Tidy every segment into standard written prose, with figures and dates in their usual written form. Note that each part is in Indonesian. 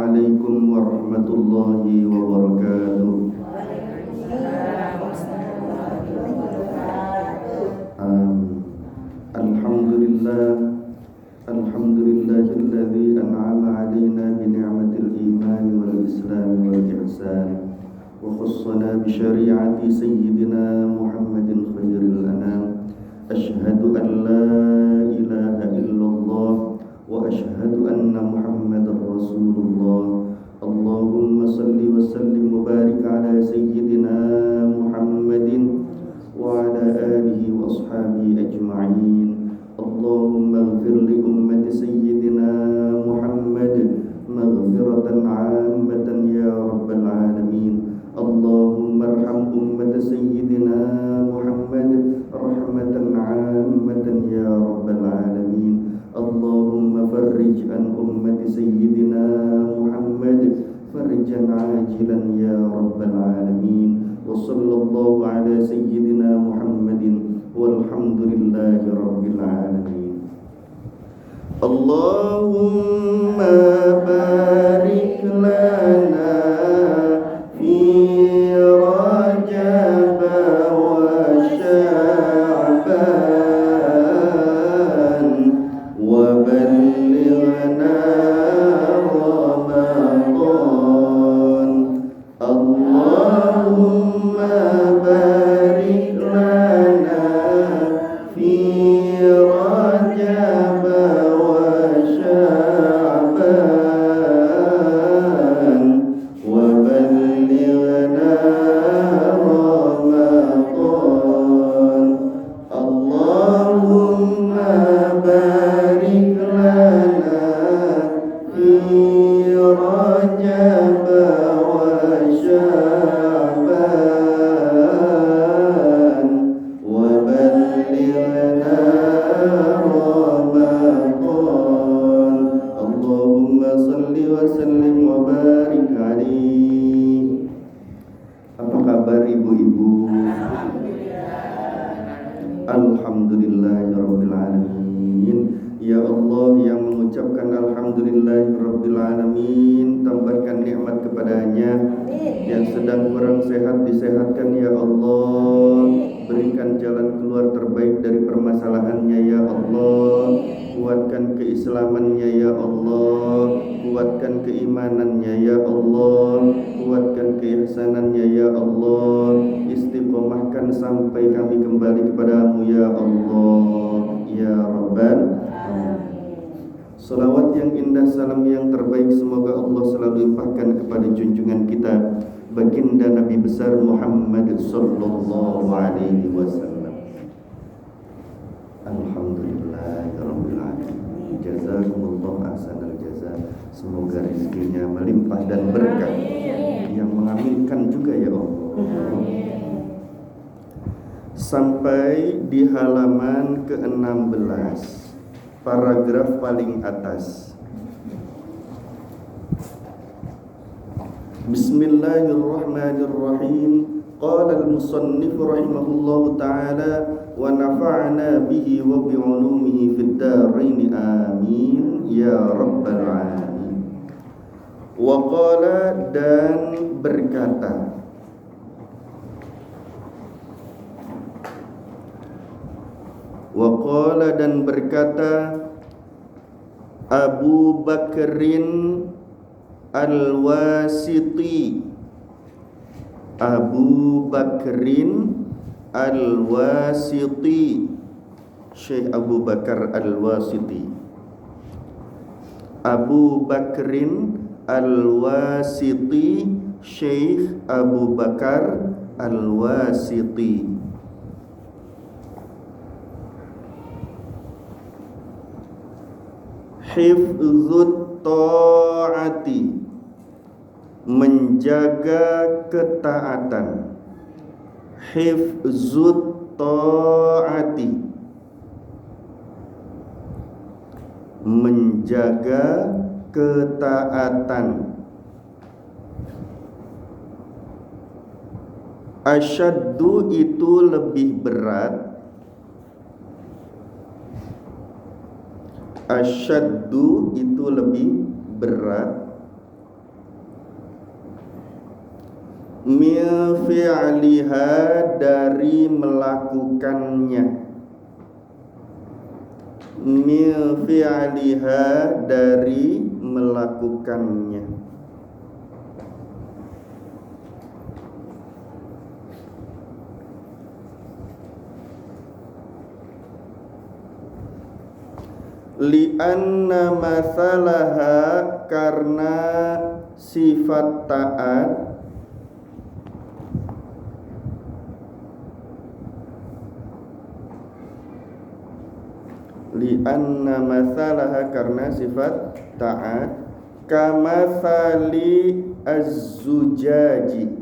Assalamualaikum warahmatullahi wabarakatuh. Alhamdulillahilladzi an'ama 'alaina bi ni'matil iman wal islam wal ihsan wa khassana bi syari'ati sayyidina Muhammadin khairil anam. Asyhadu an la ilaha illallah wa asyhadu anna Muhammadar Rasulullah. Allahumma salli wa sallim wa barik ala sayyidina Muhammadin wa ala alihi wa ashabihi ajma'in. Allahumma ighfir li ummati sayyidina Muhammad maghfiratan 'ammatan ya rabbal alamin. Allahumma arham ummati sayyidina Muhammad rahmatan 'ammatan ya rabbal alamin. Allahumma farrij an ummati sayyidina Muhammad farjan 'ajilan ya rabbal alamin. Wa sallallahu ala sayyidina Muhammadin walhamdulillahi rabbil alamin. Allahumma barik lana fi Rajab wa Sya'ban wa ballighna Ramadan. Allahumma barik lana fi Rajab wa Sya'ban wa ballighna Ramadan. Allahumma barik lana fi Rajab wa Sya'ban wa ballighna Ramadan. Allahumma salli wa sallim wa barik alaihi. Apa kabar ibu-ibu? Alhamdulillahirabbil alamin. Ya Allah yang mengucapkan alhamdulillahirabbil alamin, tambahkan nikmat kepadanya. Yang sedang kurang sehat disehatkan ya Allah. Berikan jalan keluar terbaik dari permasalahannya ya Allah. Kuatkan keislamannya ya Allah. Kuatkan keimanannya ya Allah. Kuatkan keihsanannya ya Allah. Istiqomahkan sampai kami kembali kepadamu ya Allah ya Rabbal. Salawat yang indah, salam yang terbaik, semoga Allah selalu limpahkan kepada junjungan kita baginda Nabi besar Muhammad sallallahu alaihi wasallam. Alhamdulillahirabbil alamin. Jazakumullah ahsanal jaza. Semoga rezekinya melimpah dan berkah yang mengaminkan juga ya Allah. Sampai di halaman ke-16, paragraf paling atas. Bismillahirrahmanirrahim. Qala al-musannif rahimahullahu ta'ala wa nafa'na bihi wa bi'ulumihi fid dharain amin ya rabbal alamin. Wa qala, dan berkata, wa qala, dan berkata, Abu Bakrin Al-Wasiti. Abu Bakrin Al-Wasiti, Syekh Abu Bakar Al-Wasiti. Abu Bakrin Al-Wasiti, Syekh Abu Bakar Al-Wasiti. Hifdzut ta'ati, menjaga ketaatan. Hifdzut ta'ati, menjaga ketaatan. Asyaddu itu lebih berat. Asyaddu itu lebih berat. Min fi'liha dari melakukannya. Min fi'liha dari melakukannya. Li'anna masalaha karena sifat taat li'anna masalaha karena sifat taat kamathali az-zujaji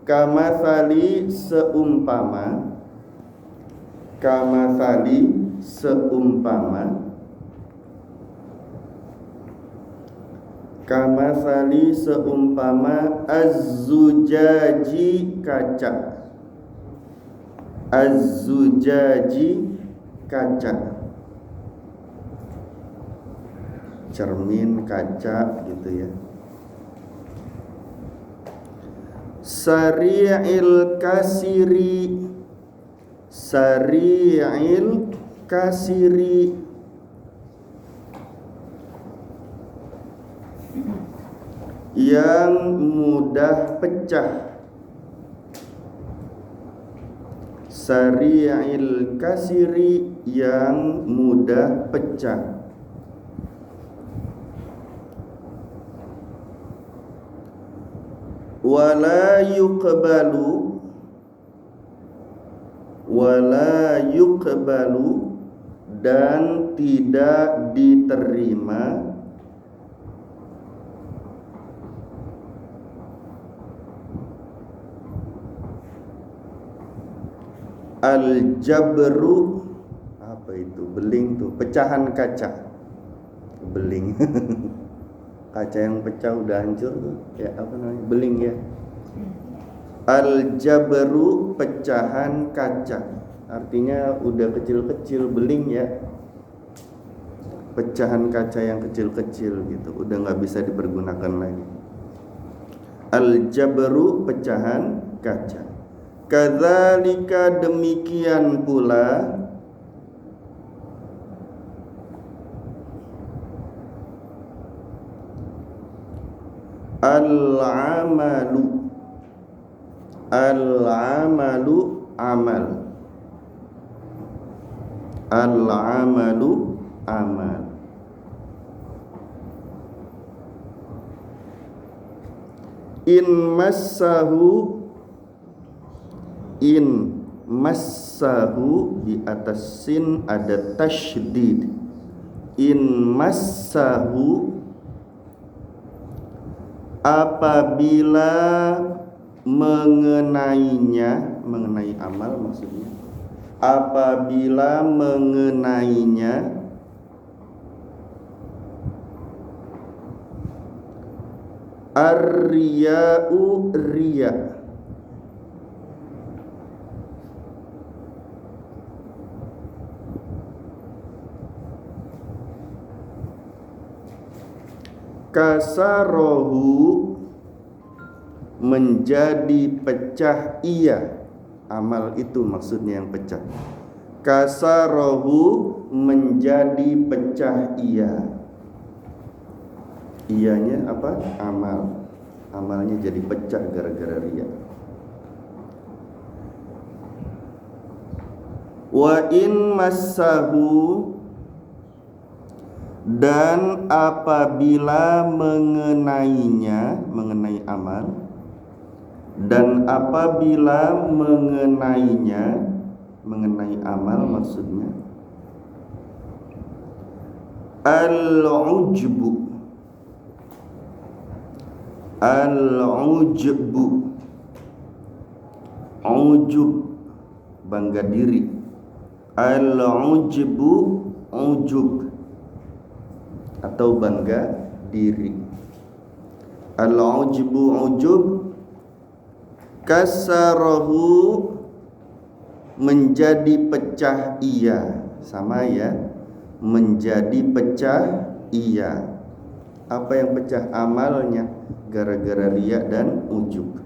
kamathali seumpama Kamasali seumpama az-zujaji kaca. Az-zujaji kaca. Cermin, kaca gitu ya. Sari'il kasiri yang mudah pecah. Sari'il kasiri yang mudah pecah. Wala yuqbalu dan tidak diterima al-jabru, apa itu? Beling tuh, pecahan kaca. Beling. Kaca yang pecah udah hancur tuh. Ya, apa namanya? Beling ya. Al-jabru, pecahan kaca. Artinya udah kecil-kecil, beling ya. Pecahan kaca yang kecil-kecil gitu, udah nggak bisa dipergunakan lagi. Al-jabru, pecahan kaca. Kadzalika demikian pula al-amalu amal. Al-amalu amal. In massahu di atas sin ada tasydid. In massahu apabila mengenainya, mengenai amal maksudnya. Apabila mengenainya ar-riya'u riya. Kasarohu menjadi pecah ia. Amal itu maksudnya yang pecah. Kasarohu menjadi pecah ia. Ianya apa? Amal. Amalnya jadi pecah gara-gara riya. Wa in massahu dan apabila mengenainya, mengenai amal, dan apabila mengenainya, mengenai amal maksudnya al-ujbu, ujub, bangga diri. Al-ujbu, ujub atau bangga diri. Al-ujbu, ujub. Kasarahu menjadi pecah ia. Sama ya, menjadi pecah ia. Apa yang pecah? Amalnya, gara-gara riya dan ujub.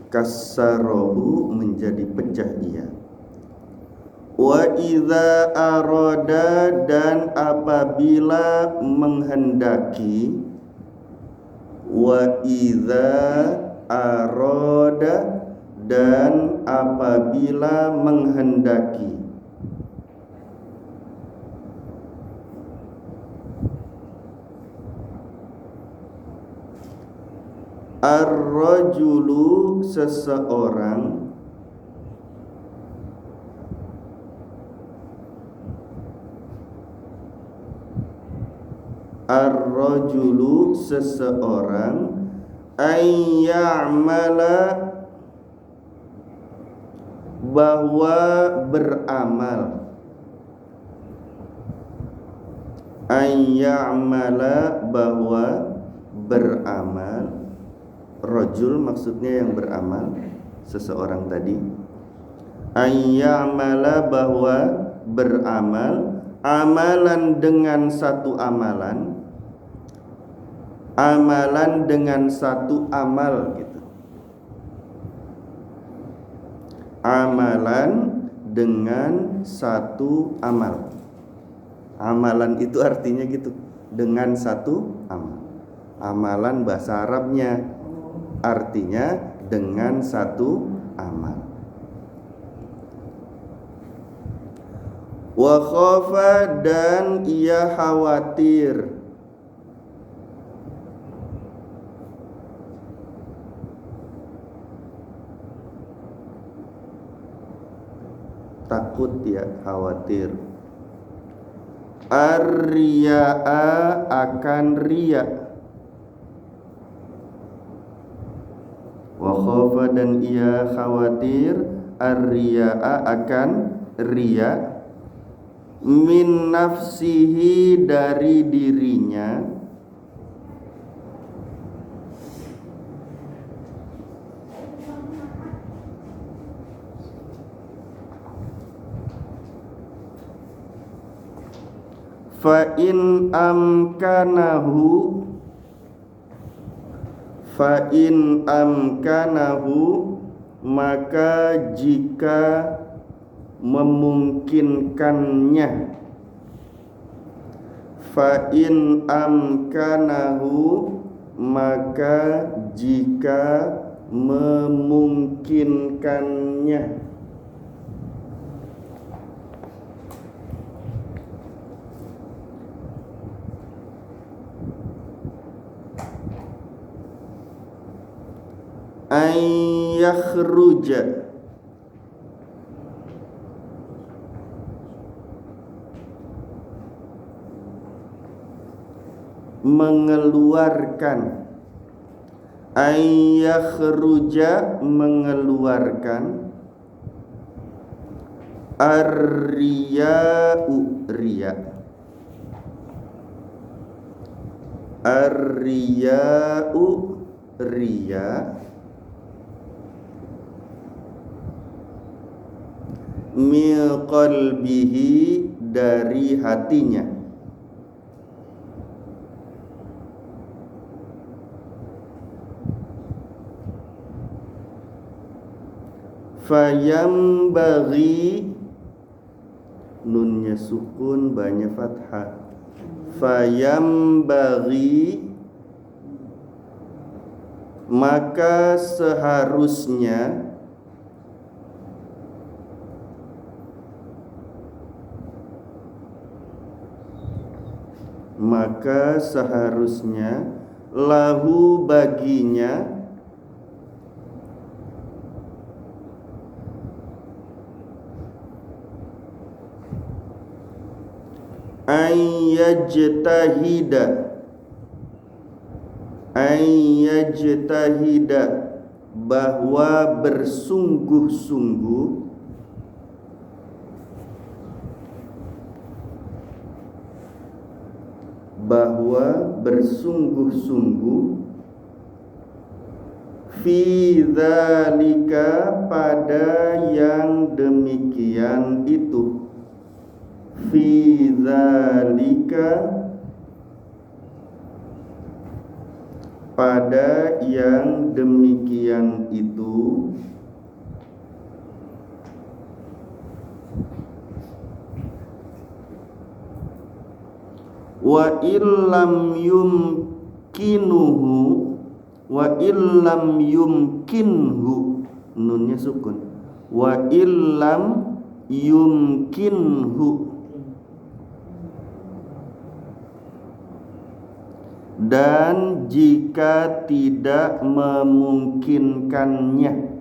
Kassarahu menjadi pecah ia. Wa idza arada dan apabila menghendaki. Wa idza arada dan apabila menghendaki. Ar-rajulu seseorang. Ar-rajulu seseorang ayya'mala bahwa beramal. Ayya'mala bahwa beramal. Rajul maksudnya yang beramal, seseorang tadi. Ayya'mala bahwa beramal, amalan dengan satu amalan, amalan dengan satu amal gitu. Amalan dengan satu amal. Amalan itu artinya gitu, dengan satu amal. Amalan bahasa Arabnya artinya dengan satu amal. Wa khafa dan ia khawatir. Takut ya, khawatir. Ar-riya'a akan riya'. Wa khafa dan ia khawatir ar-riya'a akan riya' min nafsihi dari dirinya. Fa in amkanahu maka jika memungkinkannya. Fa in amkanahu maka jika memungkinkannya. Ayyakhruja mengeluarkan. Ayyakhruja mengeluarkan. Ar-riya'u riya'. Ar-riya'u riya' min qalbihi dari hatinya. Fayambaghi nunnya sukun banyak fathah. Fayambaghi maka seharusnya. Maka seharusnya lahu baginya ayyajtahida bahwa bersungguh-sungguh fi dzalika pada yang demikian itu. Fi dzalika pada yang demikian itu wa illam yumkinhu nunnya sukun wa illam yumkinhu dan jika tidak memungkinkannya.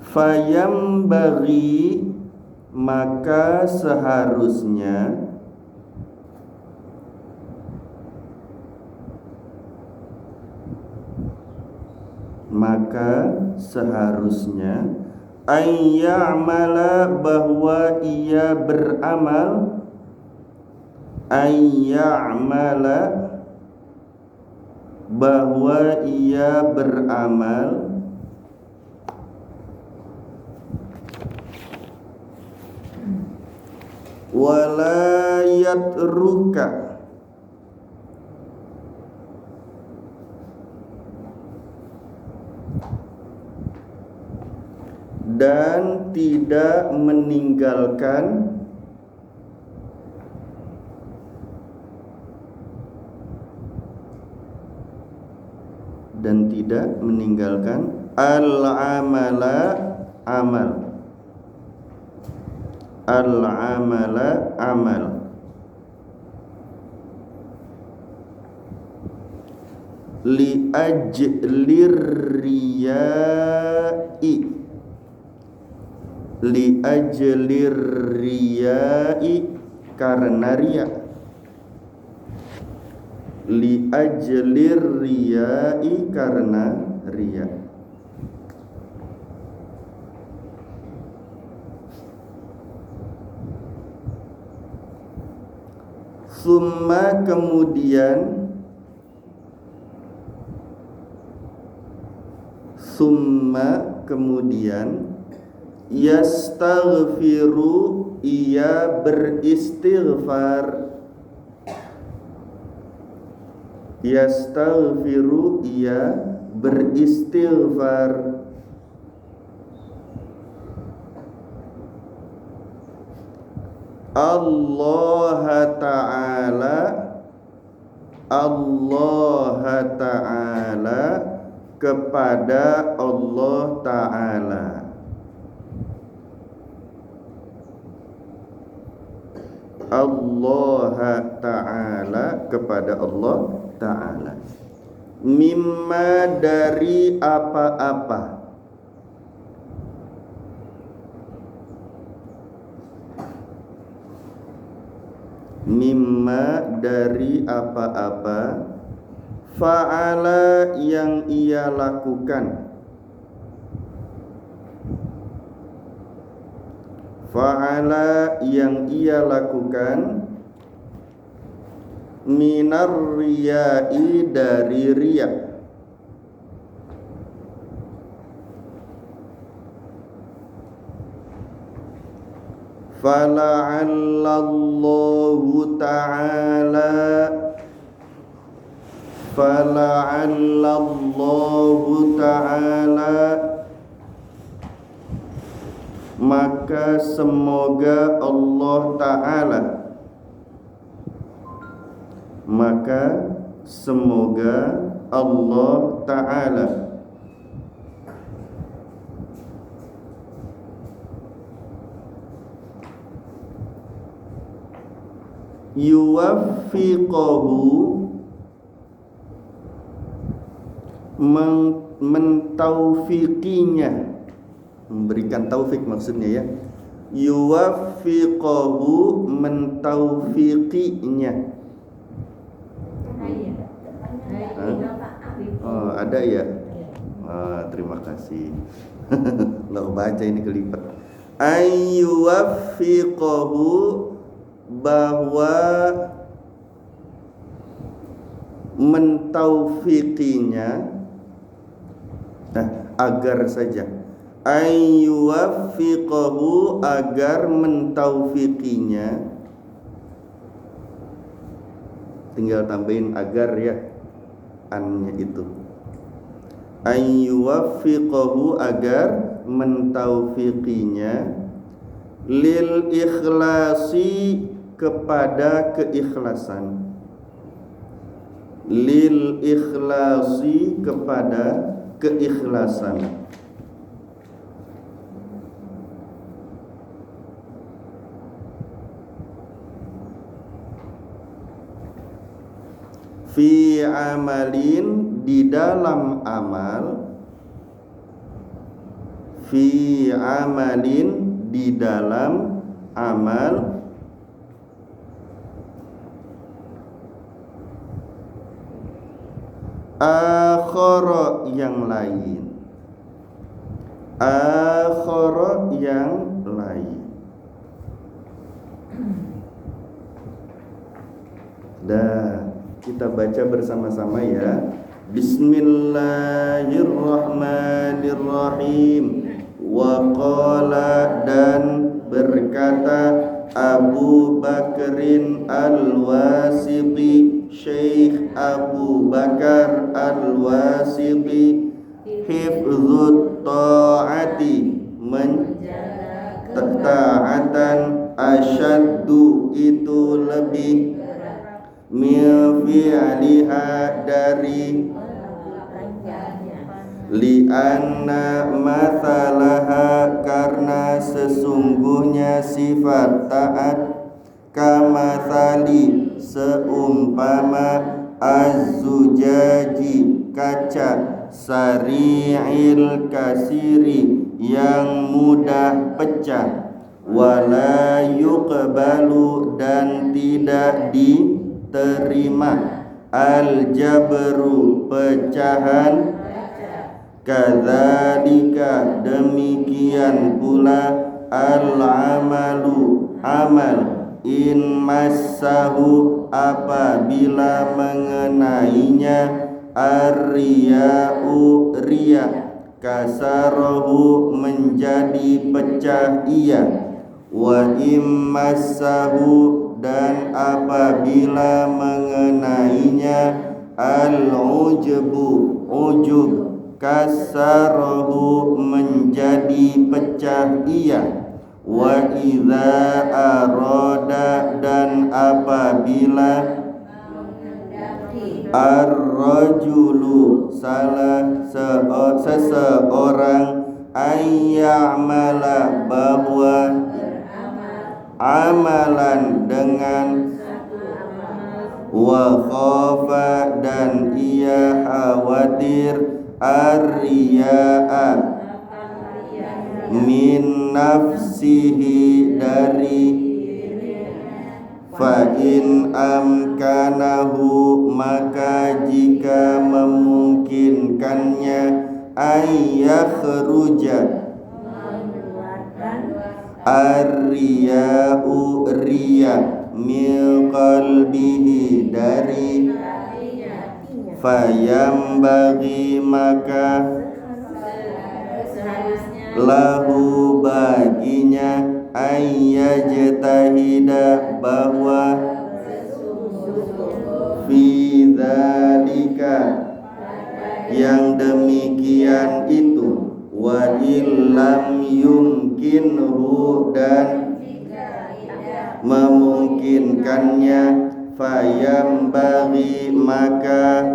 Fayambaghi maka seharusnya ayya'mala bahwa ia beramal ayya'mala bahwa ia beramal wala yatruka dan tidak meninggalkan al-amala amal li ajlir riyai karena riya summa kemudian yastaghfiru ia beristighfar Allah Ta'ala kepada Allah Ta'ala. Allah Ta'ala kepada Allah Ta'ala mimma dari apa-apa fa'ala yang ia lakukan minar riyai dari riya fala'allallahu ta'ala maka semoga Allah Ta'ala yuwaffiqahu mentaufiqinya memberikan taufik maksudnya ya yuwaffiqahu mentaufiqinya oh ada ya terima kasih nggak baca ini kelipet ayyuwaffiqahu bahwa mentaufiqinya Nah, agar saja. Ayyuwaffiqahu, agar mentaufiqinya. Tinggal tambahin agar ya, annya itu. Ayyuwaffiqahu, agar mentaufiqinya, lil ikhlasi, kepada keikhlasan. Lil ikhlasi, kepada keikhlasan. Fi amalin, di dalam amal. Fi amalin, di dalam amal. Akhara, yang lain. Akhara, yang lain. Dah, kita baca bersama-sama ya. Bismillahirrahmanirrahim. Wa qala, dan berkata, Abu Bakrin Al-Wasiqi, Syekh Abu Bakar Al-Wasiqi, hifdzut ta'ati, taatan, asyaddu, itu lebih, min fi'liha, dari, li'anna mathalaha, karena sesungguhnya sifat taat, kamathali, seumpama, az-zujaji, kaca, sari'il kasiri, yang mudah pecah, wala yuqbalu, dan tidak diterima, al-jabru, pecahan, kadzalika, demikian pula, al-amalu, amal, in massahu, apabila mengenainya, ar-riya'u, riya, kasarahu, menjadi pecah ia, wa immassahu, dan apabila mengenainya, al-ujbu, ujub, kasarahu, menjadi pecah ia, wa idza arada, dan apabila ar-rajulu, seseorang, ayya'mala, bahwa amalan, dengan, wa khafa, dan ia khawatir, ar-riya'a, min nafsihi, dari, fa in amkanahu, maka jika memungkinkannya, ayyakhruja, ar-riya'u, riya, min qalbihi, dari, fayambaghi, maka lahu, baginya, ayyajtahida, bahwa fi dzalika, yang demikian itu, wa illam yumkinhu, dan memungkinkannya, fayambaghi, maka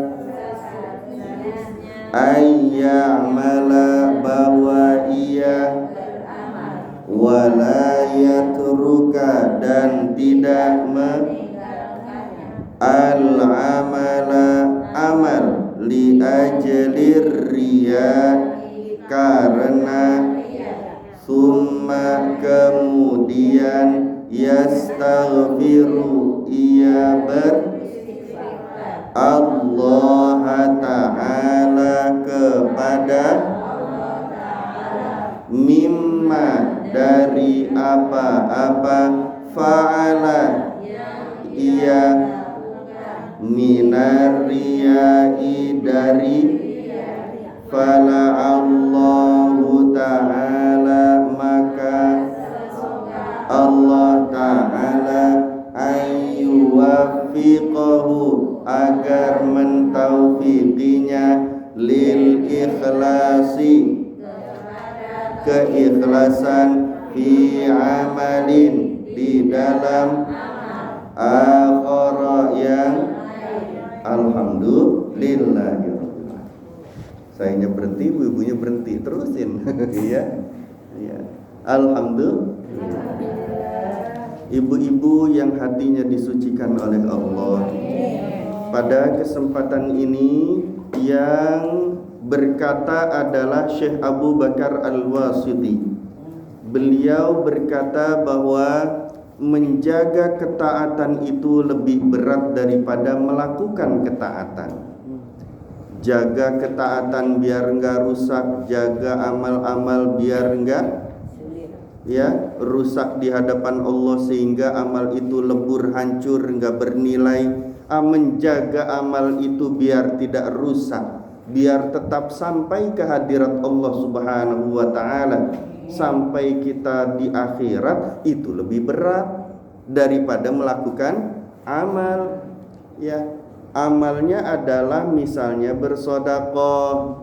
ayya'mala, bahwa ia, wala yatruka, dan tidak al-amala, amal, li ajlir riya, karena, summa, kemudian, yastaghfiru, ia Allah Ta'ala, kepada, mimma, dari apa-apa, fa'ala, ia, minariyai, dari fala'allahu ta'ala, maka Allah ta'ala ayyuwaffiqahu, agar mentaufiqinya, lil ikhlasi, keikhlasan, fi amalin, di dalam akhara yang alhamdulillah. Sayanya berhenti, ibunya berhenti, terusin. Iya, iya. Alhamdulillah. Ibu-ibu yang hatinya disucikan oleh Allah, pada kesempatan ini yang berkata adalah Syekh Abu Bakar Al-Wasiti. Beliau berkata bahwa menjaga ketaatan itu lebih berat daripada melakukan ketaatan. Jaga ketaatan biar enggak rusak, jaga amal-amal biar enggak rusak di hadapan Allah, sehingga amal itu lebur, hancur, enggak bernilai. Menjaga amal itu biar tidak rusak, biar tetap sampai ke hadirat Allah Subhanahu wa ta'ala, sampai kita di akhirat, itu lebih berat daripada melakukan amal. Ya, amalnya adalah misalnya bersedekah.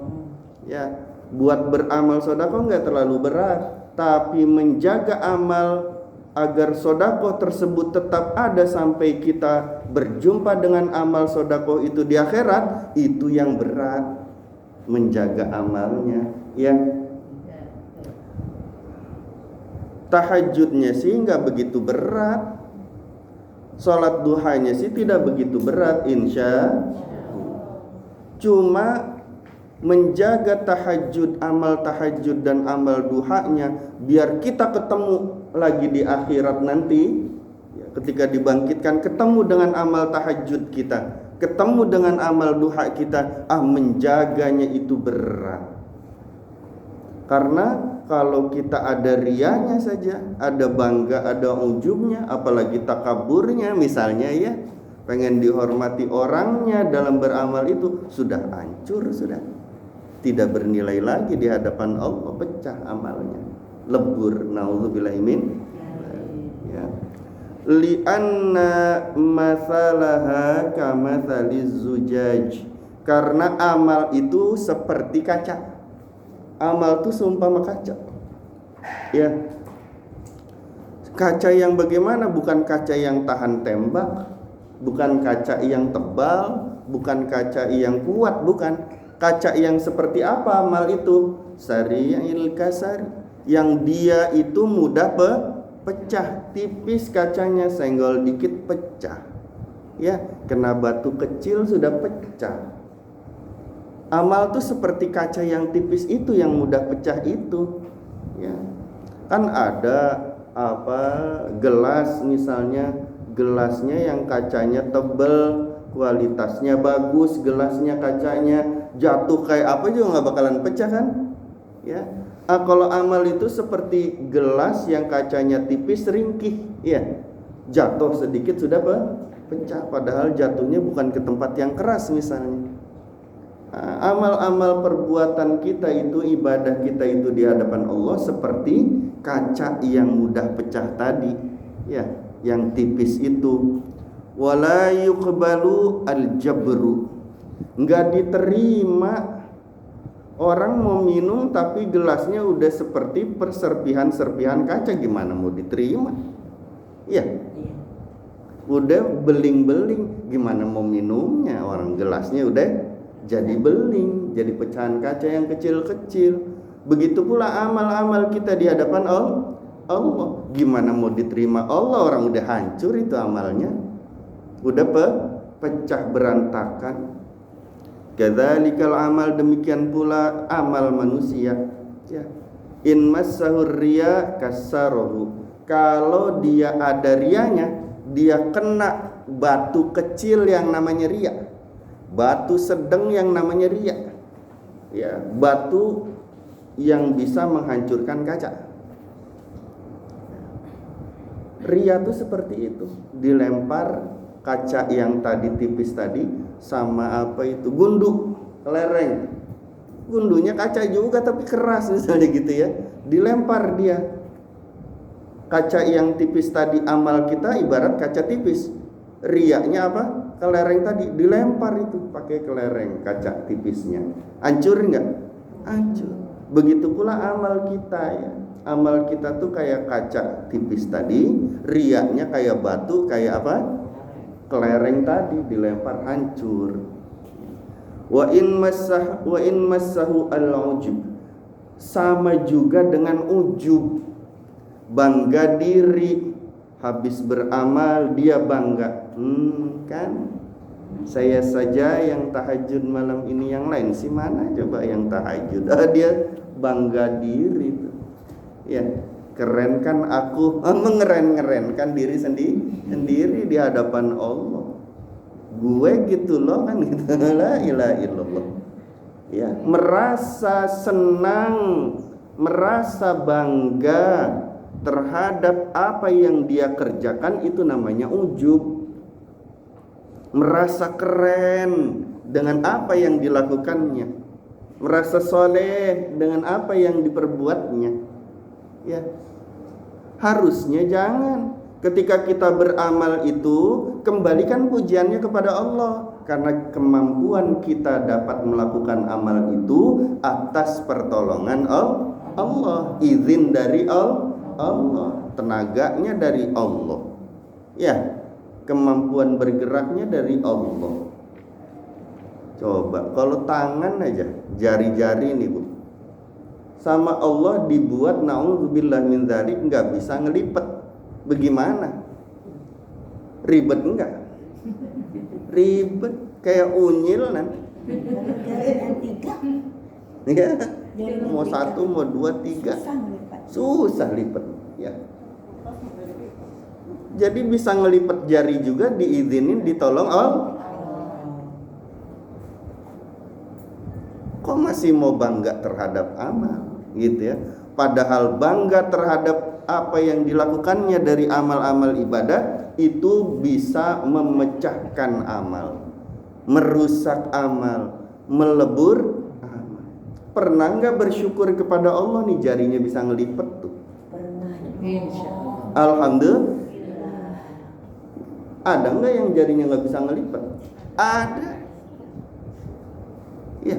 Ya, buat beramal sedekah enggak terlalu berat, tapi menjaga amal agar sedekah tersebut tetap ada sampai kita berjumpa dengan amal sedekah itu di akhirat, itu yang berat, menjaga amalnya. Ya, tahajudnya sih nggak begitu berat, sholat duhanya sih tidak begitu berat, insya Allah. Cuma menjaga tahajud, amal tahajud dan amal duhanya, biar kita ketemu lagi di akhirat nanti, ketika dibangkitkan, ketemu dengan amal tahajud kita, ketemu dengan amal duha kita. Menjaganya itu berat. Karena kalau kita ada riyanya saja, ada bangga, ada ujubnya, apalagi takaburnya misalnya, ya, pengen dihormati orangnya dalam beramal, itu sudah hancur, sudah tidak bernilai lagi di hadapan Allah, pecah amalnya, lebur, naudzubillahi min. Ya. Li'anna masalaha kamathaliz zujaj, karena amal itu seperti kaca. Amal itu seumpama kaca. Ya. Kaca yang bagaimana? Bukan kaca yang tahan tembak, bukan kaca yang tebal, bukan kaca yang kuat, bukan. Kaca yang seperti apa amal itu? Sari'il kasari, yang dia itu mudah pecah, tipis kacanya, senggol dikit pecah. Ya, kena batu kecil sudah pecah. Amal tuh seperti kaca yang tipis itu, yang mudah pecah itu. Ya. Kan ada gelas misalnya, gelasnya yang kacanya tebal, kualitasnya bagus, gelasnya kacanya, jatuh kayak apa juga nggak bakalan pecah kan? Ya. Kalau amal itu seperti gelas yang kacanya tipis, ringkih, ya, jatuh sedikit sudah pecah, padahal jatuhnya bukan ke tempat yang keras misalnya. Amal-amal perbuatan kita itu, ibadah kita itu di hadapan Allah seperti kaca yang mudah pecah tadi, ya, yang tipis itu. Wala yuqbalu al-jabru, enggak diterima. Orang mau minum tapi gelasnya udah seperti perserpihan-serpihan kaca, gimana mau diterima? Iya. Udah beling-beling, gimana mau minumnya? Orang gelasnya udah jadi beling, jadi pecahan kaca yang kecil-kecil. Begitu pula amal-amal kita di hadapan Allah. Gimana mau diterima Allah? Orang udah hancur itu amalnya, udah pecah berantakan. Kadzalikal amal, demikian pula amal manusia. Ya. In massahur riya kasarahu, kalau dia ada rianya, dia kena batu kecil yang namanya riya, batu sedang yang namanya riya. Ya, batu yang bisa menghancurkan kaca. Riya itu seperti itu, dilempar kaca yang tadi tipis tadi sama gunduk, kelereng, gundunya kaca juga tapi keras misalnya gitu ya, dilempar dia. Kaca yang tipis tadi amal kita ibarat kaca tipis, riyanya apa? Kelereng tadi dilempar itu pakai kelereng kaca tipisnya, hancur nggak? Hancur. Begitu pula amal kita ya. Amal kita tuh kayak kaca tipis tadi, riyanya kayak batu, kayak apa? Kelereng tadi dilempar hancur. Wa in massahu al-ujub, sama juga dengan ujub, bangga diri. Habis beramal dia bangga, kan saya saja yang tahajud malam ini, yang lain sih mana coba yang tahajud. Dia bangga diri tuh. Ya, keren kan aku, mengeren-ngerenkan diri sendiri di hadapan Allah. Gue gitu loh kan gitu. La ilaha illallah. Ya, merasa senang, merasa bangga terhadap apa yang dia kerjakan, itu namanya ujub. Merasa keren dengan apa yang dilakukannya, merasa soleh dengan apa yang diperbuatnya. Ya, harusnya jangan. Ketika kita beramal itu, kembalikan pujiannya kepada Allah, karena kemampuan kita dapat melakukan amal itu atas pertolongan Allah, izin dari Allah, tenaganya dari Allah, ya, kemampuan bergeraknya dari Allah. Coba kalau tangan aja, jari-jari nih Bu, sama Allah dibuat naudzubillah min dzalik nggak bisa ngelipet. Bagaimana? Ribet enggak? Ribet kayak unyil nanti. Ya, mau satu, mau dua, tiga, susah lipat. Ya. Jadi bisa ngelipet jari juga diizinin, ditolong Allah. Kok masih mau bangga terhadap amal, gitu ya? Padahal bangga terhadap apa yang dilakukannya dari amal-amal ibadah itu bisa memecahkan amal, merusak amal, melebur amal. Pernah nggak bersyukur kepada Allah nih jarinya bisa ngelipet tuh? Pernah. Alhamdulillah. Ada nggak yang jarinya nggak bisa ngelipet? Ada. Ya.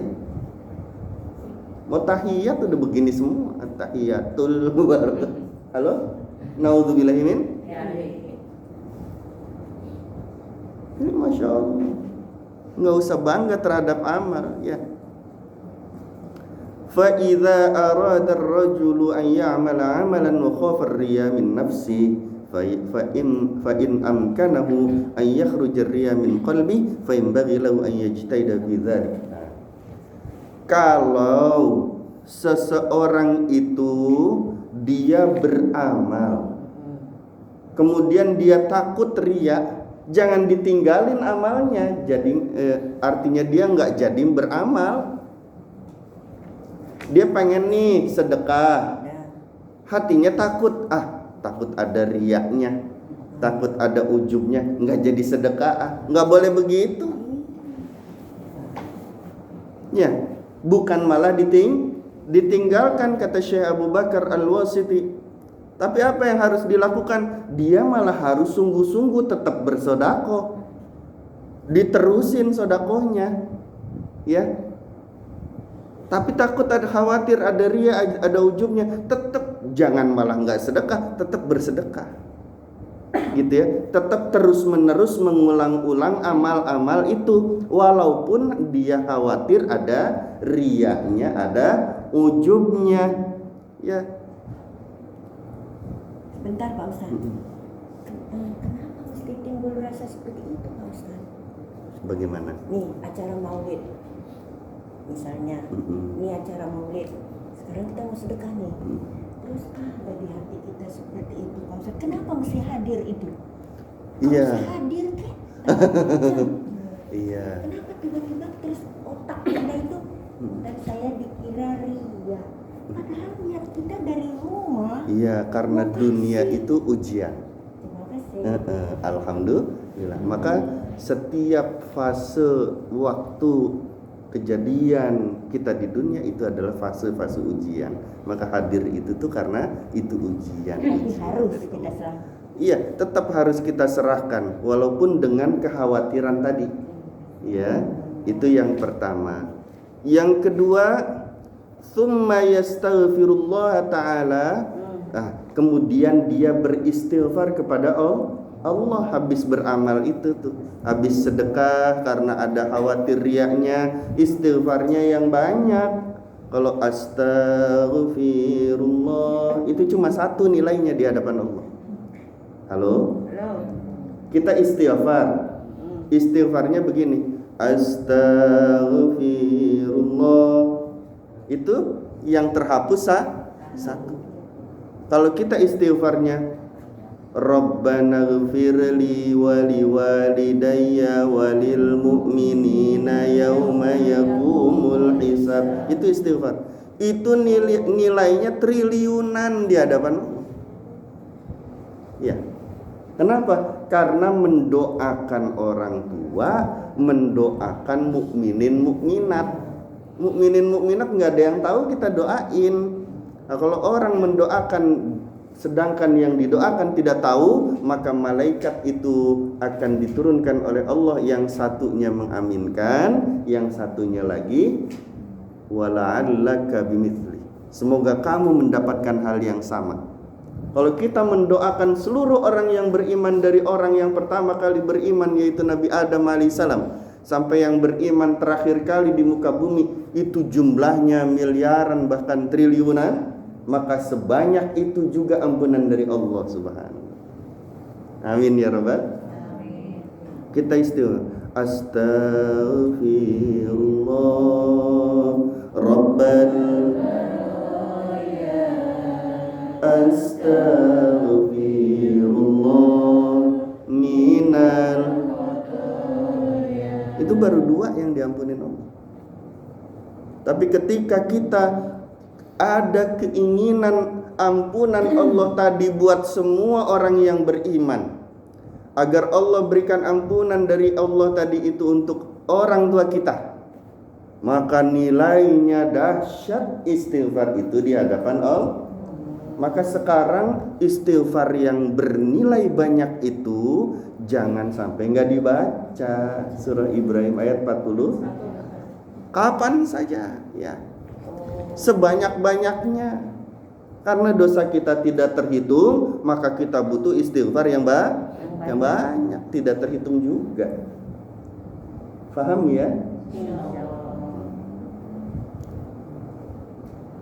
Mau tahiyat udah begini semua, tahiyatul barakatuh. Halo? Naudzubillahi min? Ini Masya Allah, nggak usah bangga terhadap amal, ya. Fa idza arada ar-rajulu an ya'mala 'amalan wa khafa ar-riya min nafsi fa in amkanahu an yakhruja ar-riya min qalbi fa yanbaghi lahu an yajtahida fi dzalik. Kalau seseorang itu dia beramal, kemudian dia takut riya, jangan ditinggalin amalnya. Jadi artinya dia nggak jadi beramal. Dia pengen nih sedekah, hatinya takut, takut ada riyanya, takut ada ujubnya, nggak jadi sedekah. Nggak boleh begitu. Ya, bukan malah ditinggalkan, kata Syekh Abu Bakar Al-Wasiti. Tapi apa yang harus dilakukan? Dia malah harus sungguh-sungguh tetap bersedekah, diterusin sedekahnya, ya. Tapi takut ada khawatir ada riya, ada ujubnya, tetap jangan malah nggak sedekah, tetap bersedekah, gitu ya. Tetap terus menerus mengulang-ulang amal-amal itu, walaupun dia khawatir ada riyanya, ada ujubnya, ya. Bentar Pak Ustaz. Kenapa mesti timbul rasa seperti itu Pak Ustaz? Bagaimana? Nih acara maulid, misalnya, ini acara maulid, sekarang kita mau sedekah nih, terus ada di hati kita seperti itu Pak Ustaz. Kenapa mesti hadir itu? Iya. Mesti hadir kan? Iya. Kenapa tiba-tiba terus otak kita itu dan saya dikira ria? Padahal niat kita dari rumah. Iya, karena dunia itu ujian. Terima kasih. Alhamdulillah. Maka setiap fase waktu kejadian kita di dunia itu adalah fase-fase ujian. Maka hadir itu tuh karena itu ujian. Harus kita serahkan. Iya, tetap harus kita serahkan walaupun dengan kekhawatiran tadi. Ya, itu yang pertama. Yang kedua, summa yastaghfirullah ta'ala. Kemudian dia beristighfar kepada Allah habis beramal itu tuh. Habis sedekah karena ada khawatir riyanya, istighfarnya yang banyak. Kalau astaghfirullah itu cuma satu nilainya di hadapan Allah. Halo? Kita istighfar. Istighfarnya begini. Astaghfirullah. Itu yang terhapus satu. Kalau kita istighfarnya Rabbana ighfirli wa liwalidayya walil mu'minina yauma yaqumul hisab. Itu istighfar. Itu nilainya triliunan di hadapan Allah. Ya. Kenapa? Karena mendoakan orang tua, mendoakan mukminin mukminat. Mukminin mukminat nggak ada yang tahu kita doain. Nah, kalau orang mendoakan sedangkan yang didoakan tidak tahu, maka malaikat itu akan diturunkan oleh Allah, yang satunya mengaminkan, yang satunya lagi wala'allaka bimithli. Semoga kamu mendapatkan hal yang sama. Kalau kita mendoakan seluruh orang yang beriman dari orang yang pertama kali beriman yaitu Nabi Adam alaihissalam sampai yang beriman terakhir kali di muka bumi, itu jumlahnya miliaran bahkan triliunan, maka sebanyak itu juga ampunan dari Allah Subhanahu. Amin ya rabbal. Kita istighfar. Astaghfirullah rabbal. Astaghfirullah minal. Itu baru dua yang diampunin Allah. Tapi ketika kita ada keinginan ampunan Allah tadi buat semua orang yang beriman, agar Allah berikan ampunan dari Allah tadi itu untuk orang tua kita, maka nilainya dahsyat istighfar itu di hadapan Allah. Maka sekarang istighfar yang bernilai banyak itu jangan sampai nggak dibaca. Surah Ibrahim ayat 40. Kapan saja ya, sebanyak-banyaknya. Karena dosa kita tidak terhitung, maka kita butuh istighfar yang banyak, tidak terhitung juga. Faham ya?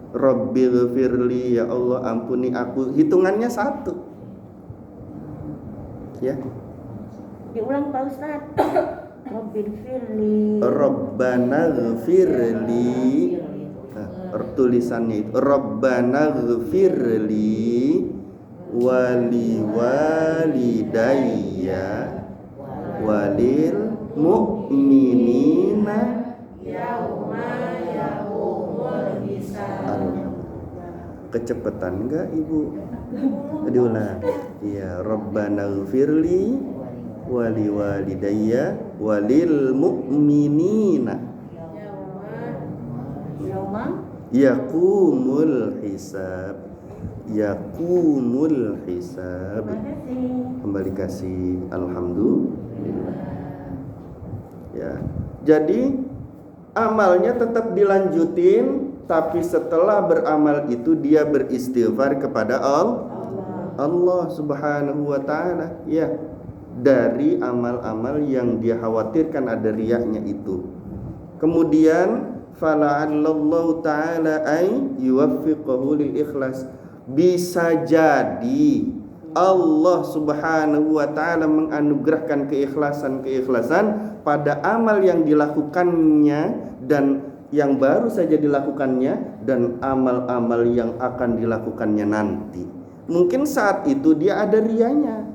Rabbighfirli, ya Allah ampuni aku. Hitungannya satu. Ya. Diulang Pak Ustaz. Rabbighfirli. Rabbana ghfirli. Tulisannya itu Rabbana ghfirli wali walidayya walil mu'minina yauma yaqumul hisab. Kecepatan enggak Ibu? Diulang. Iya, Rabbana ghfirli wali walidayya walil mu'minina yaqumul hisab. Yaqumul hisab. Kembali kasih alhamdulillah. Ya. Jadi amalnya tetap dilanjutin, tapi setelah beramal itu dia beristighfar kepada Allah Subhanahu wa taala, ya, dari amal-amal yang dia khawatirkan ada riyaknya itu. Kemudian fala'allallahu ta'ala ay yuwaffiqahu lil ikhlas. Bisa jadi Allah Subhanahu wa ta'ala menganugerahkan keikhlasan pada amal yang dilakukannya dan yang baru saja dilakukannya dan amal-amal yang akan dilakukannya nanti. Mungkin saat itu dia ada riyanya,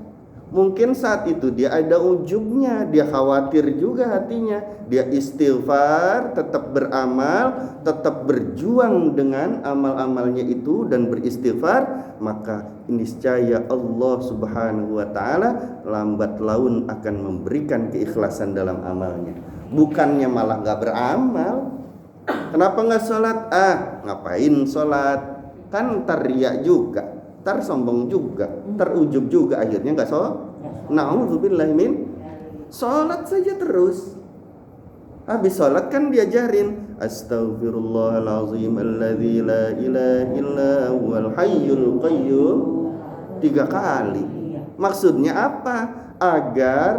mungkin saat itu dia ada ujubnya, dia khawatir juga hatinya, dia istighfar, tetap beramal, tetap berjuang dengan amal-amalnya itu dan beristighfar, maka niscaya Allah Subhanahu wa ta'ala lambat laun akan memberikan keikhlasan dalam amalnya. Bukannya malah gak beramal. Kenapa gak sholat? Ngapain sholat? Kan ntar riya juga, ntar sombong juga, ntar ujub juga, akhirnya gak sholat. Na'udzubillah min. Sholat saja terus. Habis sholat kan diajarin Astaghfirullahalazim alladzi la ilaha illa huwal hayyul qayyum 3 kali. Maksudnya apa? Agar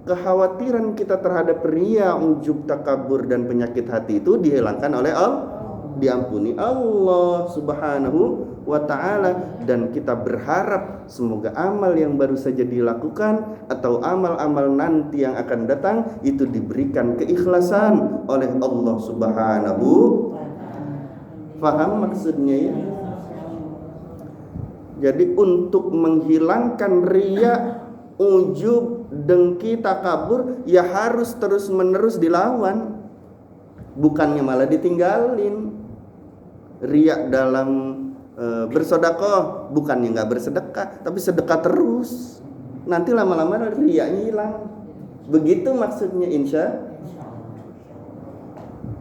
kekhawatiran kita terhadap riya, ujub, takabur dan penyakit hati itu dihilangkan oleh Allah, diampuni Allah Subhanahu wa ta'ala, dan kita berharap semoga amal yang baru saja dilakukan atau amal-amal nanti yang akan datang itu diberikan keikhlasan oleh Allah Subhanahu. Faham maksudnya ya? Jadi untuk menghilangkan riya, ujub, dengki, takabur ya harus terus-menerus dilawan, bukannya malah ditinggalin. Riya dalam bersedekah, bukannya nggak bersedekah, tapi sedekah terus. Nanti lama-lama riyanya hilang. Begitu maksudnya insya.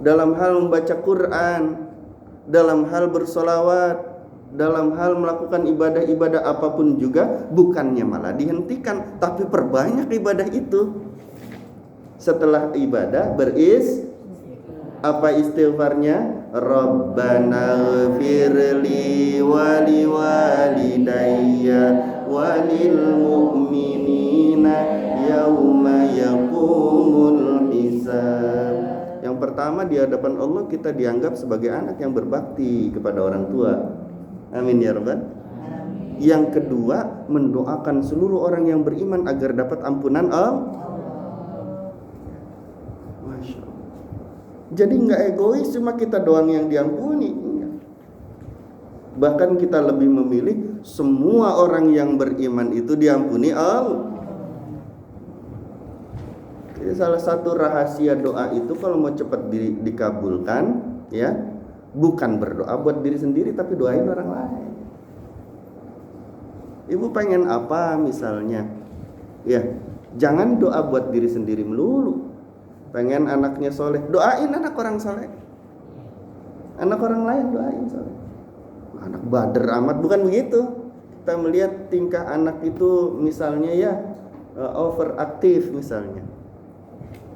Dalam hal membaca Quran, dalam hal bersolawat, dalam hal melakukan ibadah-ibadah apapun juga, bukannya malah dihentikan, tapi perbanyak ibadah itu. Setelah ibadah apa istighfarnya? Rabbana ghfirli wali walidayya walil mu'minina yauma yaqumul hisab. Yang pertama, di hadapan Allah kita dianggap sebagai anak yang berbakti kepada orang tua. Amin ya rabbal. Yang kedua, mendoakan seluruh orang yang beriman agar dapat ampunan Allah. Masya Allah. Jadi nggak egois cuma kita doang yang diampuni. Bahkan kita lebih memilih semua orang yang beriman itu diampuni Allah. Jadi salah satu rahasia doa itu kalau mau cepat dikabulkan ya, bukan berdoa buat diri sendiri tapi doain orang lain. Ibu pengen apa misalnya? Ya, jangan doa buat diri sendiri melulu. Pengen anaknya soleh, doain anak orang soleh. Anak orang lain doain soleh. Anak bader amat, bukan begitu. Kita melihat tingkah anak itu misalnya ya overaktif misalnya.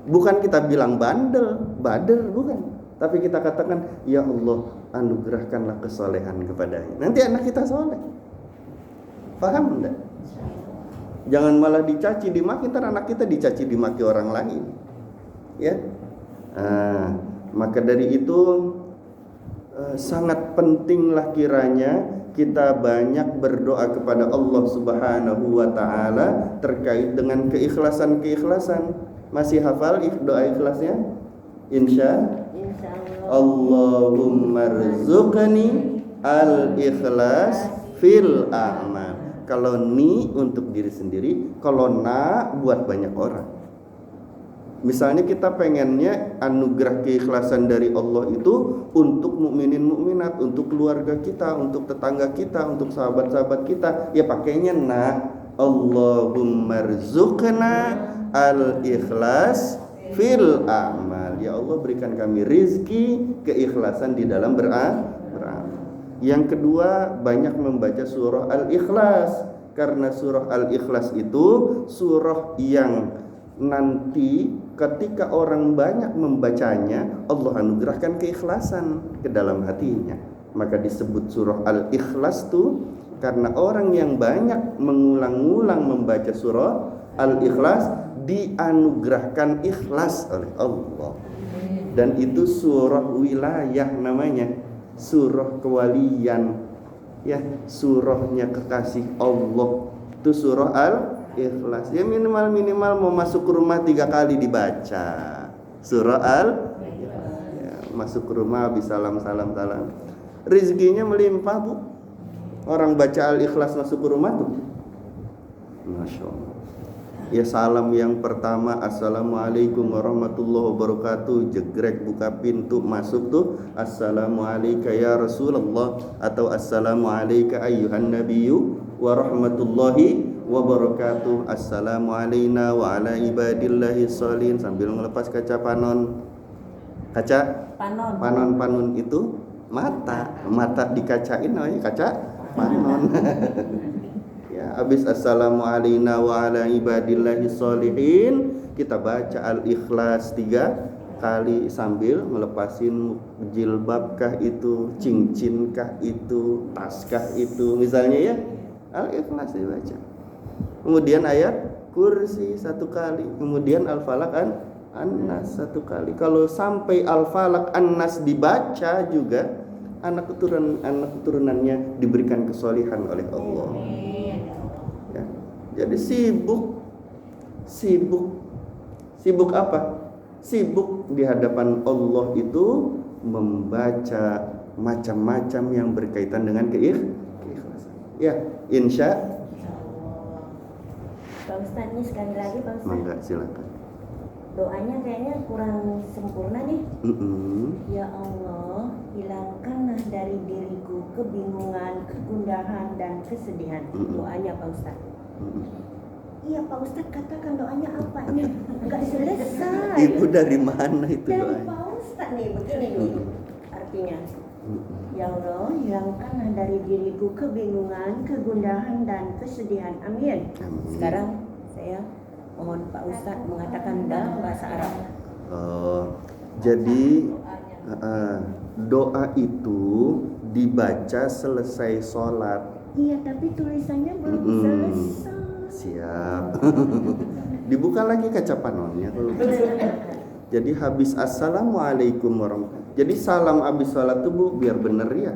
Bukan kita bilang bader, bukan. Tapi kita katakan, ya Allah anugerahkanlah kesolehan kepadanya. Nanti anak kita soleh. Paham enggak? Jangan malah dicaci dimaki, ntar anak kita dicaci dimaki orang lain. Ya, maka dari itu sangat pentinglah kiranya kita banyak berdoa kepada Allah Subhanahu wa ta'ala terkait dengan keikhlasan. Masih hafal doa ikhlasnya? Insya Allahumma rzuqni al-ikhlas fil a'mal. Kalau ni untuk diri sendiri, kalau na buat banyak orang. Misalnya kita pengennya anugerah keikhlasan dari Allah itu untuk mukminin mukminat, untuk keluarga kita, untuk tetangga kita, untuk sahabat-sahabat kita. Ya pakainya Allahumma rzuqna al-ikhlas fil a'mal. Ya Allah berikan kami rizki keikhlasan di dalam beramal. Yang kedua, banyak membaca surah Al-Ikhlas. Karena surah Al-Ikhlas itu surah yang nanti ketika orang banyak membacanya, Allah anugerahkan keikhlasan ke dalam hatinya. Maka disebut surah Al-Ikhlas tuh karena orang yang banyak mengulang-ulang membaca surah Al-Ikhlas dianugerahkan ikhlas oleh Allah. Dan itu surah wilayah namanya, surah kewalian. Ya, surahnya kekasih Allah. Itu surah Al-Ikhlas. Ya minimal mau masuk rumah 3 kali dibaca surah Al-Ikhlas. Ya, masuk rumah habis salam. Rizkinya melimpah bu. Orang baca Al-Ikhlas masuk rumah tuh, Masya Allah. Ya salam yang pertama, Assalamualaikum warahmatullahi wabarakatuh, jegrek buka pintu masuk tuh, Assalamualaikum ya Rasulullah, atau Assalamualaikum ayyuhan nabiyyu warahmatullahi wabarakatuh. Assalamu alaina wa ala ibadillahi sholihin, sambil ngelepas kaca panon. Kaca panon itu mata dikacain namanya kaca panon. Ya, habis assalamu alaina wa ala ibadillahi sholihin, kita baca Al-Ikhlas 3 kali sambil ngelepasin jilbabkah itu, cincinkkah itu, taskah itu, misalnya ya. Al-Ikhlas dibaca. Kemudian ayat kursi 1 kali, kemudian Al-Falaq An-Nas 1 kali. Kalau sampai Al-Falaq An-Nas dibaca juga, anak keturunannya diberikan kesolihan oleh Allah. Ya. Jadi sibuk apa? Sibuk di hadapan Allah itu membaca macam-macam yang berkaitan dengan keikhlasan. Ya, insya Pak Ustadz, ini sekali lagi Pak Ustadz. Mangga, silakan. Doanya kayaknya kurang sempurna nih. Ya Allah, hilangkanlah dari diriku kebingungan, kegundahan, dan kesedihan. Doanya Pak Ustadz. Iya Pak Ustadz, katakan doanya apa nih? Enggak selesai. Ibu dari mana itu dari doanya? Pak Ustadz nih, begini nih artinya. Ya Allah, hilangkanlah dari diriku kebingungan, kegundahan, dan kesedihan. Amin. Sekarang saya mohon Pak Ustadz mengatakan dalam bahasa Arab. Jadi doa itu dibaca selesai sholat. Iya, tapi tulisannya belum selesai. Siap. Dibuka lagi kaca panonnya. Jadi habis assalamualaikum warahmatullahi. Jadi salam habis sholat tuh Bu, biar bener ya.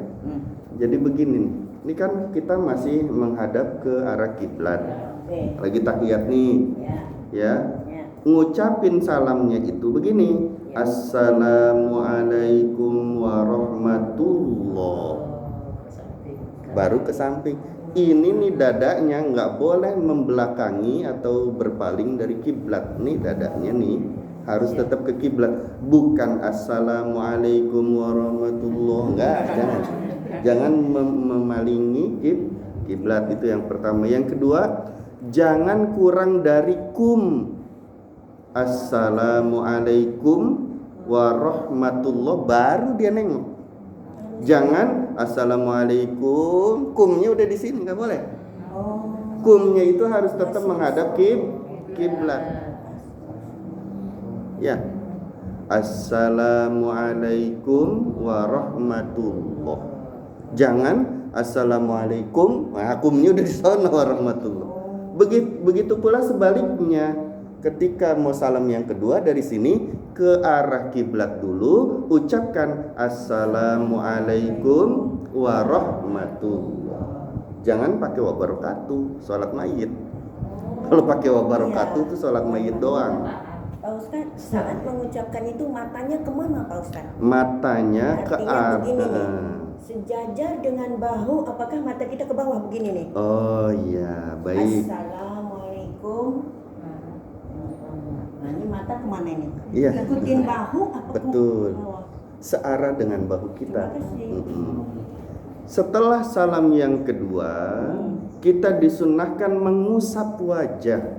Jadi begini nih. Ini kan kita masih menghadap ke arah kiblat. Lagi tahiyat nih. Ya. Ngucapin salamnya itu begini. Assalamualaikum warahmatullahi. Baru ke samping. Ini nih dadanya nggak boleh membelakangi atau berpaling dari kiblat. Nih dadanya nih harus tetap ke kiblat. Bukan assalamualaikum warahmatullahi. Enggak, jangan memalingi kiblat. Itu yang pertama. Yang kedua, jangan kurang dari kum. Assalamualaikum warahmatullahi, baru dia nengok. Jangan assalamualaikum, kumnya udah di sini, nggak boleh. Kumnya itu harus tetap menghadap kiblat. Ya, assalamualaikum warahmatullahi. Jangan assalamualaikum, nah, kumnya udah di sana warahmatullahi. Begitu pula sebaliknya. Ketika mau salam yang kedua dari sini ke arah kiblat dulu, ucapkan assalamualaikum warahmatullahi. Jangan pakai wabarakatuh, sholat mayit. Kalau pakai wabarakatuh itu sholat mayit doang. Pak Ustadz, saat mengucapkan itu matanya kemana Pak Ustadz? Matanya ke arah sejajar dengan bahu, apakah mata kita ke bawah begini nih? Oh iya, baik. Assalamualaikum. Nah, ini mata kemana ini? Iya. Ikutin bahu apa? Betul. Searah dengan bahu kita. Setelah salam yang kedua, kita disunnahkan mengusap wajah.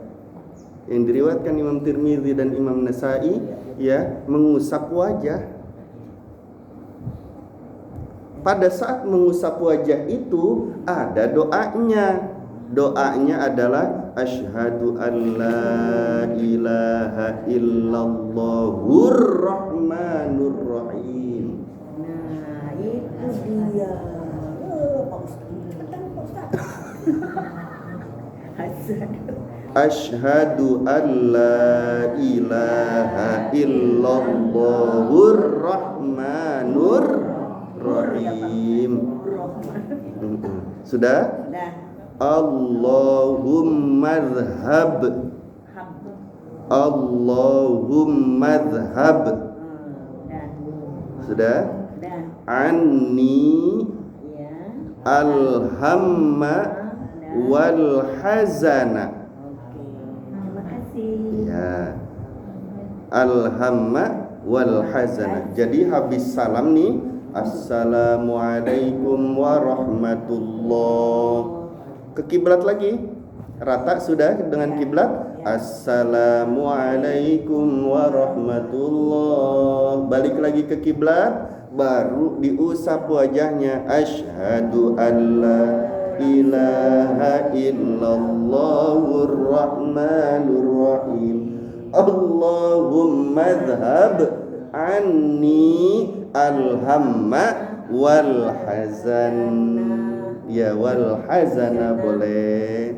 Yang diriwayatkan Imam Tirmidzi dan Imam Nasai, ya, mengusap wajah. Pada saat mengusap wajah itu ada doanya. Doanya adalah asyhadu an la ilaha illallahur rahmanur rahim. Nah, itu dia. Pak Ustaz. Asyhadu an la ilaha illallahur rahmanur rahim. Sudah? Allahumma dhhab. Allahumma dhhab. Sudah? Anni al-hamma wal hazana. Terima kasih. Ya. Al-hamma wal hazana. Jadi habis salam nih, assalamualaikum warahmatullahi. Ke kiblat lagi. Rata sudah dengan kiblat. Assalamualaikum warahmatullah. Balik lagi ke kiblat, baru diusap wajahnya. Asyhadu alla ilaha illallahur rahmanur rahim. Allahumma dhhab anni alhamma wal hazan. Ya, wal hazana boleh.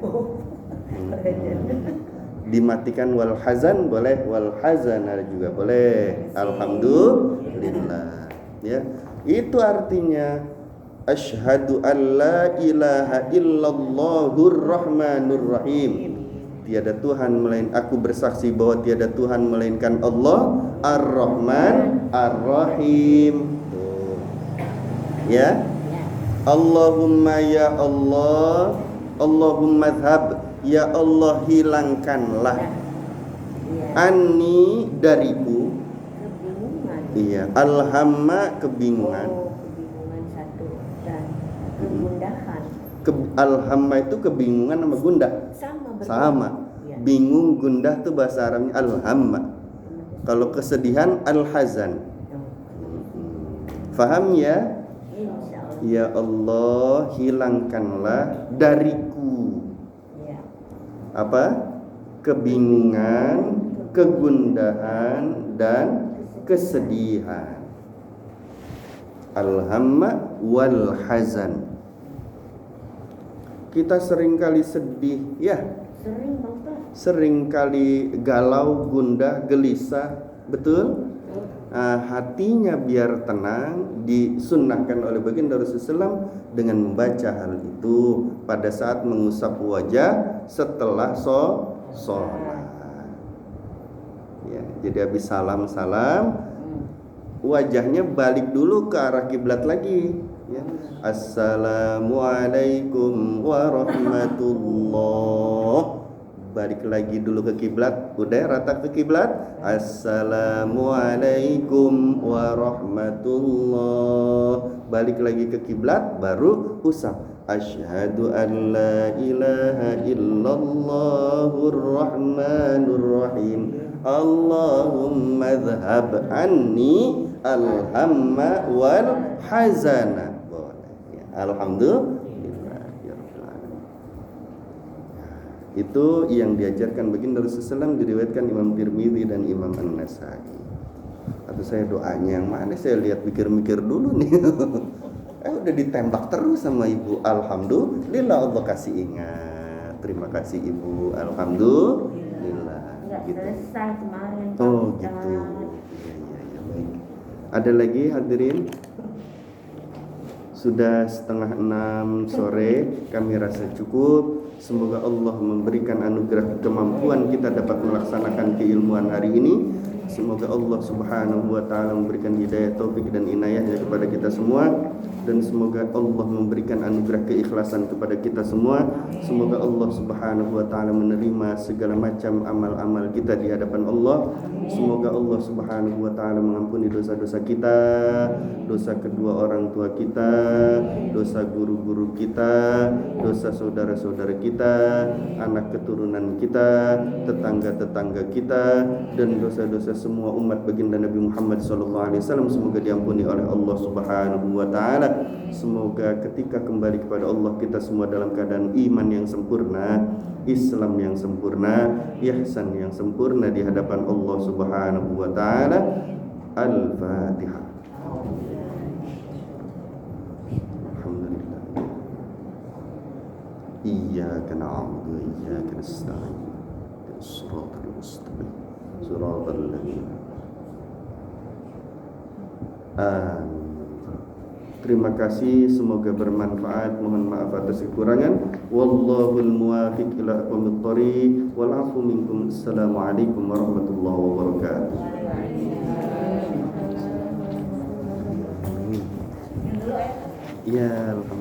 Dimatikan wal hazan boleh, wal hazana juga boleh. Alhamdulillah. Ya, itu artinya asyhadu alla ilaha illallahur rahmanur rahim. Tiada Tuhan melainkan, aku bersaksi bahwa tiada Tuhan melainkan Allah Ar-Rahman Ar-Rahim. Ya. Allahumma ya Allah, Allahumma dhhab, ya Allah hilangkanlah anni dariku. Iya, alhamma kebingungan. Kebingungan satu dan kegundahan. Alhamma itu kebingungan sama gundah. Sama. Ya. Bingung, gundah tuh bahasa Arabnya alhamma. Kalau kesedihan al-hazan. Faham ya? Ya Allah hilangkanlah dariku apa? Kebingungan, kegundahan dan kesedihan. Alhamma wal hazan. Kita seringkali sedih, ya. Seringkali galau, gundah, gelisah, betul? Hatinya biar tenang, disunnahkan oleh baginda Rasulullah dengan membaca hal itu pada saat mengusap wajah setelah sholat. Ya, jadi habis salam wajahnya balik dulu ke arah kiblat lagi. Ya. Assalamualaikum warahmatullah. Balik lagi dulu ke kiblat, udah rata ke kiblat. Assalamualaikum warahmatullah. Balik lagi ke kiblat, baru usap. Asyhadu an la ilaha illallahur rahmanur rahim. Allahumma dhhab anni alhamma wal hazana. Alhamdulillah. Itu yang diajarkan baginda Rasulullah SAW, diriwayatkan Imam Tirmidzi dan Imam An-Nasai. Atau saya doanya yang mana, saya lihat mikir-mikir dulu nih. Udah ditembak terus sama ibu. Alhamdulillah, Allah kasih ingat. Terima kasih ibu. Alhamdulillah. Gitu. Selesai kemarin. Oh gitu. Ya, baik. Ada lagi hadirin? Sudah 5:30 sore, kami rasa cukup. Semoga Allah memberikan anugerah kemampuan kita dapat melaksanakan keilmuan hari ini. Semoga Allah Subhanahu wa taala memberikan hidayah, taufik dan inayahnya kepada kita semua, dan semoga Allah memberikan anugerah keikhlasan kepada kita semua. Semoga Allah Subhanahu wa taala menerima segala macam amal-amal kita di hadapan Allah. Semoga Allah Subhanahu wa taala mengampuni dosa-dosa kita, dosa kedua orang tua kita, dosa guru-guru kita, dosa saudara-saudara kita, anak keturunan kita, tetangga-tetangga kita, dan dosa-dosa semua umat baginda Nabi Muhammad SAW. Semoga diampuni oleh Allah Subhanahu wa taala. Semoga ketika kembali kepada Allah kita semua dalam keadaan iman yang sempurna, Islam yang sempurna, ihsan yang sempurna di hadapan Allah Subhanahu wa taala. Al-Fatihah. Alhamdulillah. Iyyaka na'budu wa iyyaka nasta'in. Shiratal mustaqim. Shiratal ladzina. Amin. Terima kasih, semoga bermanfaat. Mohon maaf atas kekurangan. Wallahul muwaffiq ila aqwamit thoriq. Wal 'afwu minkum. Assalamualaikum warahmatullahi wabarakatuh. Ya, alhamdulillah.